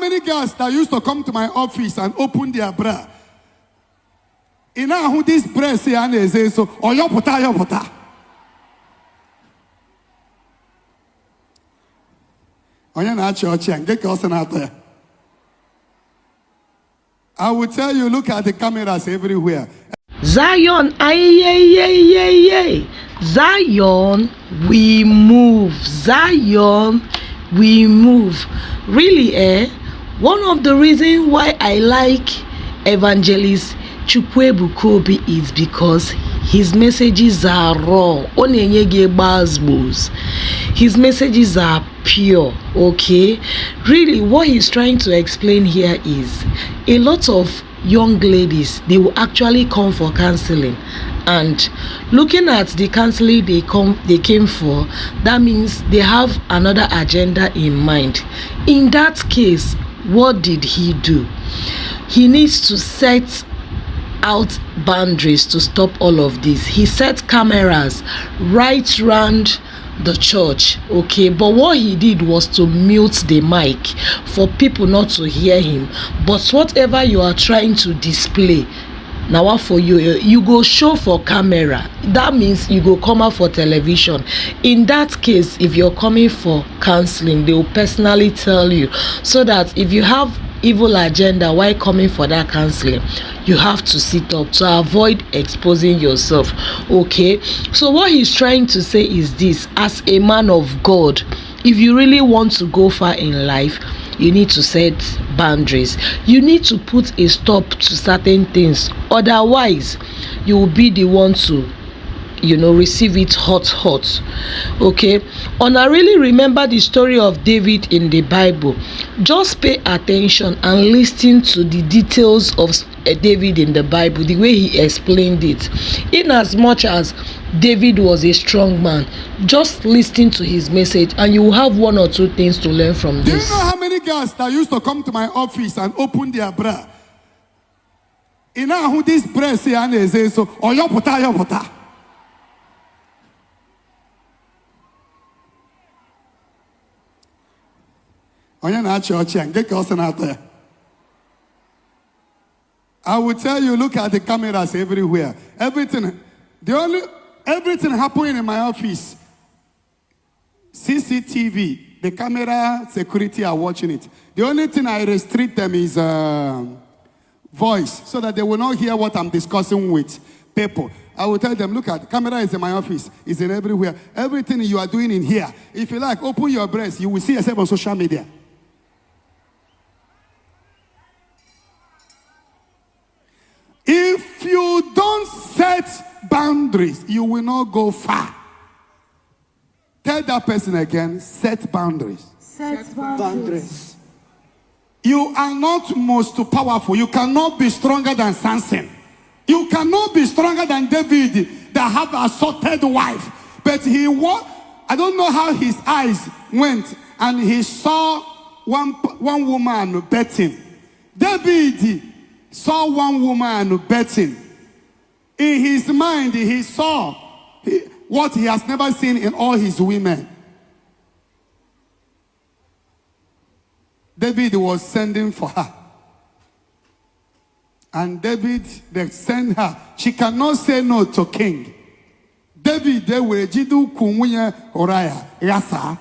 many girls that used to come to my office and open their bra? You know who this breast here is so or your pota. On your church and get girls out there. I will tell you, look at the cameras everywhere. Zion, Zion, we move. Zion, we move. Really, one of the reasons why I like Evangelist Chukwuebuka is because his messages are raw. His messages are pure, okay? Really, what he's trying to explain here is a lot of young ladies, they will actually come for counseling, and looking at the counseling they came for, that means they have another agenda in mind. In that case, what did he do? He needs to set out boundaries to stop all of this. He set cameras right round the church, okay, but what he did was to mute the mic for people not to hear him. But whatever you are trying to display now, what for you go show for camera, that means you go come out for television. In that case, if you're coming for counseling, they will personally tell you, so that if you have evil agenda while coming for that counseling, you have to sit up to avoid exposing yourself, okay? So what he's trying to say is this: as a man of God, if you really want to go far in life, you need to set boundaries. You need to put a stop to certain things, otherwise you will be the one to receive it hot, okay? And I really remember the story of David in the Bible. Just pay attention and listen to the details of David in the Bible, the way he explained it. In as much as David was a strong man, just listen to his message and you will have one or two things to learn from this. Do you know how many girls that used to come to my office and open their bra? You know who this breast here is so or your pota. On your church and get girls out there. I will tell you, look at the cameras everywhere. Everything happening in my office. CCTV, the camera security are watching it. The only thing I restrict them is voice, so that they will not hear what I'm discussing with people. I will tell them, look at the camera is in my office, is in everywhere. Everything you are doing in here, if you like, open your breast, you will see yourself on social media. If you don't set boundaries, you will not go far. Tell that person again, set boundaries. Set boundaries. You are not most powerful. You cannot be stronger than Samson. You cannot be stronger than David that have a assaulted wife. But I don't know how his eyes went and he saw one woman betting. David saw one woman betting. In his mind, he saw what he has never seen in all his women. David was sending for her. And David, they sent her. She cannot say no to king. David, they were jidu kumuye oraya yasa.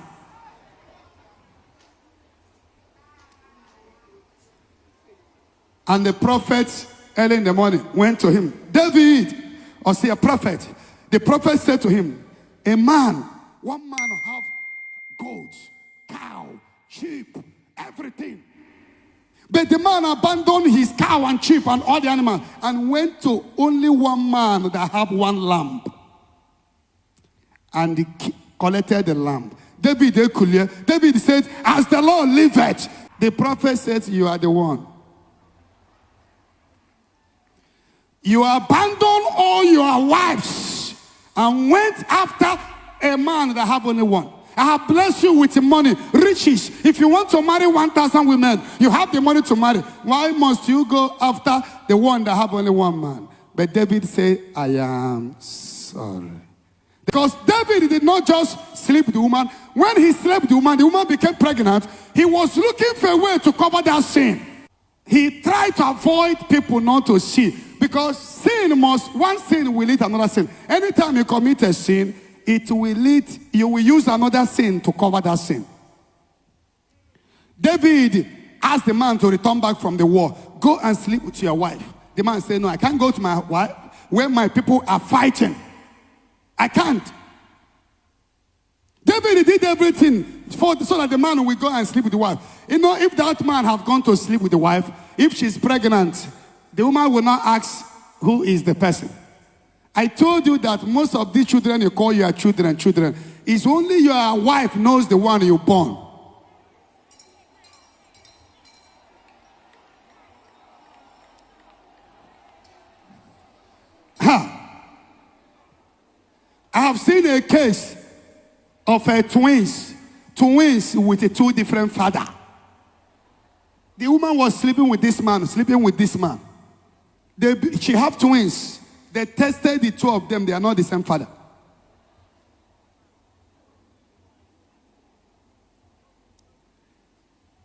And the prophet early in the morning went to him. David, or say a prophet. The prophet said to him, one man have goats, cow, sheep, everything. But the man abandoned his cow and sheep and all the animals and went to only one man that have one lamb. And he collected the lamb. David said, as the Lord liveth. The prophet said, you are the one. You abandoned all your wives and went after a man that have only one. I have blessed you with money, riches. If you want to marry 1,000 women, you have the money to marry. Why must you go after the one that have only one man? But David said, I am sorry. Because David did not just sleep with the woman. When he slept with the woman became pregnant. He was looking for a way to cover that sin. He tried to avoid people not to see. Because one sin will lead another sin. Anytime you commit a sin, you will use another sin to cover that sin. David asked the man to return back from the war. Go and sleep with your wife. The man said, no, I can't go to my wife where my people are fighting. I can't. David did everything so that the man will go and sleep with the wife. You know, if that man have gone to sleep with the wife, if she's pregnant, the woman will not ask who is the person. I told you that most of these children you call your children. It's only your wife knows the one you born. I have seen a case of twins with a two different father. The woman was sleeping with this man. She have twins. They tested the two of them. They are not the same father.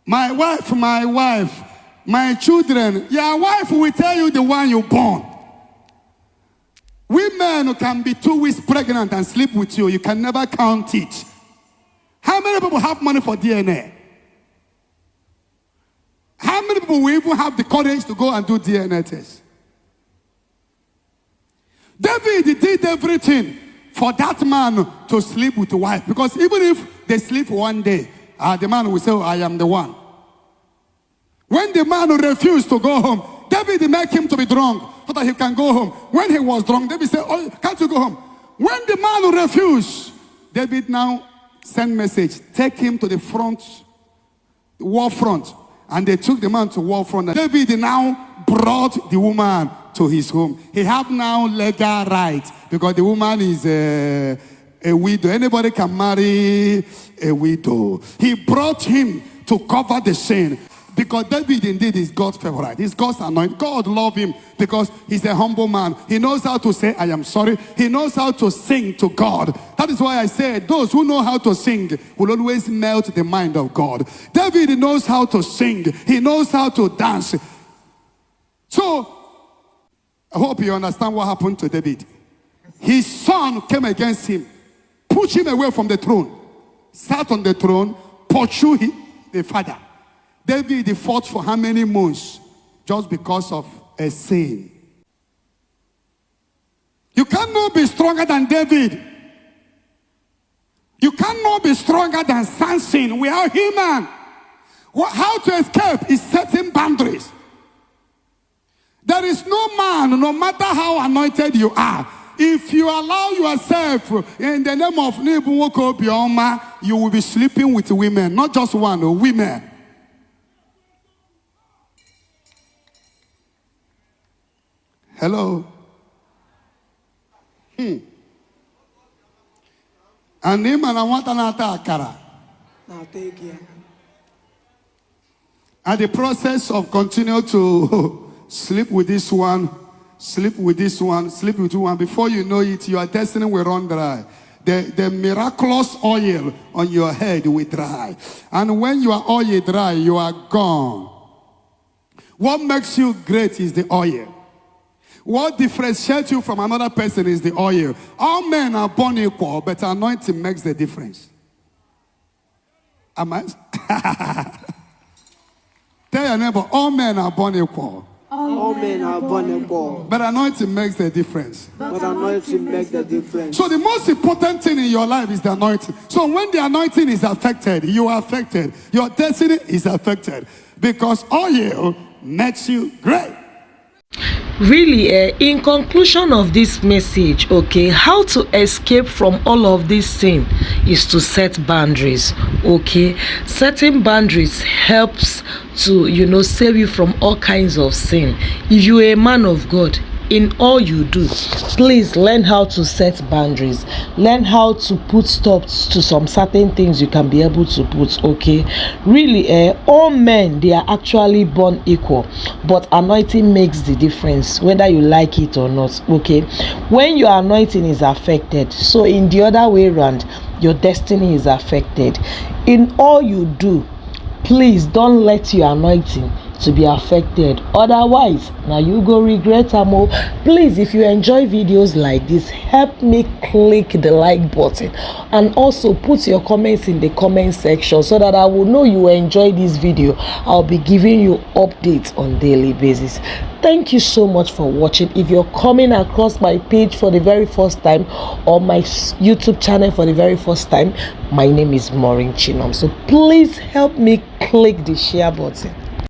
My wife, my children. Your wife will tell you the one you born. Women can be 2 weeks pregnant and sleep with you. You can never count it. How many people have money for DNA? How many people will even have the courage to go and do DNA tests? David did everything for that man to sleep with the wife. Because even if they sleep one day, the man will say, oh, I am the one. When the man refused to go home, David made him to be drunk so that he can go home. When he was drunk, David said, oh, can't you go home? When the man refused, David now sent message, take him to the war front. And they took the man to war front. And David now brought the woman to his home. He have now legal rights because the woman is a widow. Anybody can marry a widow. He brought him to cover the sin. Because David indeed is God's favorite. He's God's anointed. God loves him because he's a humble man. He knows how to say, I am sorry. He knows how to sing to God. That is why I say those who know how to sing will always melt the mind of God. David knows how to sing. He knows how to dance. So, I hope you understand what happened to David. His son came against him, pushed him away from the throne, sat on the throne, pursued the father. David fought for how many months? Just because of a sin. You cannot be stronger than David. You cannot be stronger than Samson. We are human. How to escape is setting boundaries. There is no man, no matter how anointed you are, if you allow yourself in the name of Nebuchadnezzar Bioma, you will be sleeping with women. Not just one, women. Hello. And him and I want another akara. Now take care. And the process of continue to sleep with this one, sleep with this one, sleep with one. Before you know it, your destiny will run dry. The miraculous oil on your head will dry. And when your oil dry, you are gone. What makes you great is the oil. What differentiates you from another person is the oil. All men are born equal, but anointing makes the difference. Am I? Tell your neighbor, all men are born equal. All men are born equal. But anointing makes the difference. But anointing makes the difference. So the most important thing in your life is the anointing. So when the anointing is affected, you are affected. Your destiny is affected. Because oil makes you great. Really, in conclusion of this message, okay, how to escape from all of this sin is to set boundaries. Okay, setting boundaries helps to save you from all kinds of sin. If you are a man of God, in all you do, please learn how to set boundaries, learn how to put stops to some certain things you can be able to put. Okay, really, all men, they are actually born equal, but anointing makes the difference whether you like it or not. Okay, when your anointing is affected, so in the other way around, your destiny is affected. In all you do, please don't let your anointing to be affected, otherwise now you go regret am. Please, if you enjoy videos like this, help me click the like button and also put your comments in the comment section so that I will know you enjoy this video. I'll be giving you updates on daily basis. Thank you so much for watching. If you're coming across my page for the very first time or my YouTube channel for the very first time, my name is Maureen Chinom, so please help me click the share button.